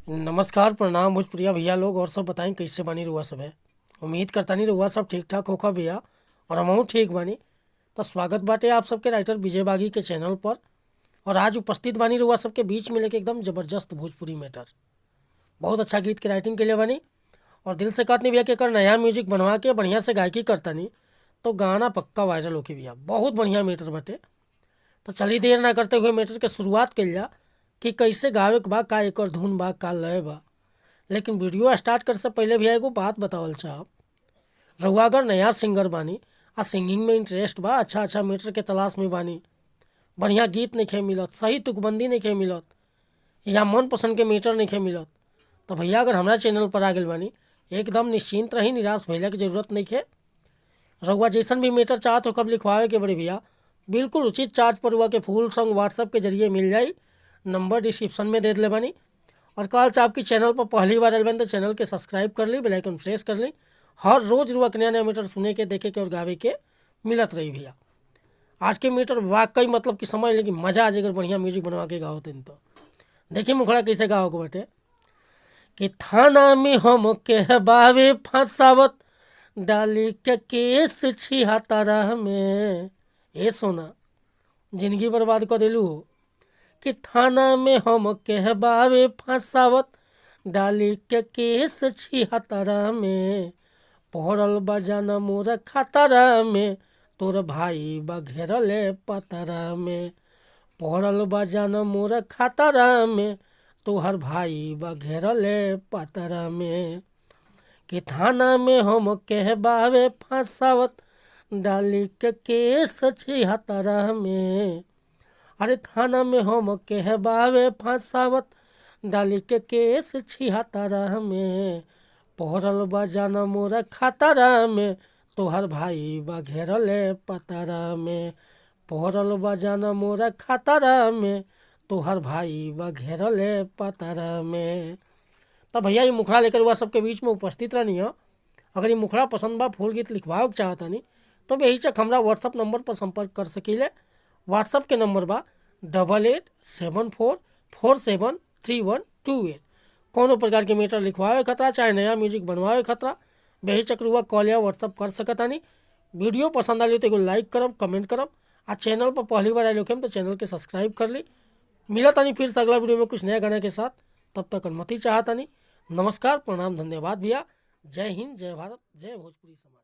नमस्कार प्रणाम भोजपुरिया भैया लोग और सब बताएं कैसे बानी रउआ सब है। उम्मीद करता नहीं रउआ सब ठीक ठाक होखा भैया और हमहू ठीक बानी। तो स्वागत बाटे आप सबके राइटर विजय बागी के चैनल पर। और आज उपस्थित बानी रउआ सबके बीच में लेके एकदम ज़बरदस्त भोजपुरी मैटर, बहुत अच्छा गीत के राइटिंग के लिए बानी और दिल से कहत नहीं भैया कि अगर नया म्यूजिक बनवा के बढ़िया से गायकी करता नहीं तो गाना पक्का वायरल होके भैया। बहुत बढ़िया मैटर बाटे। तो चलिए देर ना करते हुए मैटर के शुरुआत कल जा कि कैसे गावे के बा, का एकर धुन बा, का लय बा। लेकिन वीडियो स्टार्ट करे से पहले भी एगो बात बतावल चाहब। रउआ अगर नया सिंगर बानी आ सिंगिंग में इंटरेस्ट बा, अच्छा अच्छा मैटर के तलाश में बानी, बढ़िया गीत नहीं मिलत, सही तुकबंदी नहीं मिलत या मन पसंद के मैटर नहीं मिलत, तो भैया अगर हमारा चैनल पर आ गए बानी एकदम निश्चिंत रही, निराश भैया की जरूरत नहीं है। रउआ जैसन भी मैटर चाहत हो कब लिखवावे के बड़े भैया बिल्कुल उचित चार्ज पर हुआ के फुल सॉन्ग व्हाट्सएप के जरिए मिल जाई। नंबर डिस्क्रिप्शन में दे दिले बानी। और कल से आपकी चैनल पर पहली बार आए बनी तो चैनल के सब्सक्राइब कर ली, बेल आइकन प्रेस कर ली। हर रोज़ रुआ के नया नया मीटर सुने के, देखे के और गावे के मिलत रही भैया। आज के मीटर वाकई मतलब कि समझ लें कि मज़ा आ जाए अगर बढ़िया म्यूजिक बनवा के गाओ तो। देखिए मुखड़ा कैसे गाओ के बटे कि थाना में हम के बावे फंसावत डाली के केस छिहत्तरा में। ए सोना जिंदगी बर्बाद कर दिलू कि थाना में हम के बावे फंसावत डाली के केस छिहत्तरा में। पहरल बजाना मोर खतरा में तोर भाई बघेरले पतरा में। पहरल बजाना मोर खतरा में तोहर भाई बघेरले पतरा में। कि थाना में हम के बावे फंसावत डाली के केस छिहत्तरा में। अरे थाना में हम के बावे फंसावत डाली के केस छिहत्तरा में। पहरल बजाना मोर खतरा में तोहर भाई बघेरले पतरा में। पहरल बजाना मोर खतरा में तोहर भाई बघेरले पतरा में। तब भैया ये मुखड़ा लेकर हुआ सबके बीच में उपस्थित रहनी है। अगर ये मुखड़ा पसंद बा, फूल गीत लिखवाओ के चाहता नहीं तो बेहिचक हमारा व्हाट्सअप नंबर पर संपर्क कर सकीले। व्हाट्सअप के नंबर बा 8874473128। कोनो प्रकार के मीटर लिखवावे खतरा चाहे नया म्यूजिक बनवावे खतरा बेहिचक रुआ कॉल या व्हाट्सअप कर सकता नहीं। वीडियो पसंद आई तो एगो लाइक करब, कमेंट करब। आ चैनल पर पहली बार आए लोग तो चैनल के सब्सक्राइब कर ली। मिला तानी फिर से अगला वीडियो में कुछ नया गाने के साथ। तब तक अनुमति चाहता नहीं। नमस्कार प्रणाम धन्यवाद भैया। जय हिंद, जय भारत, जय भोजपुरी समाज।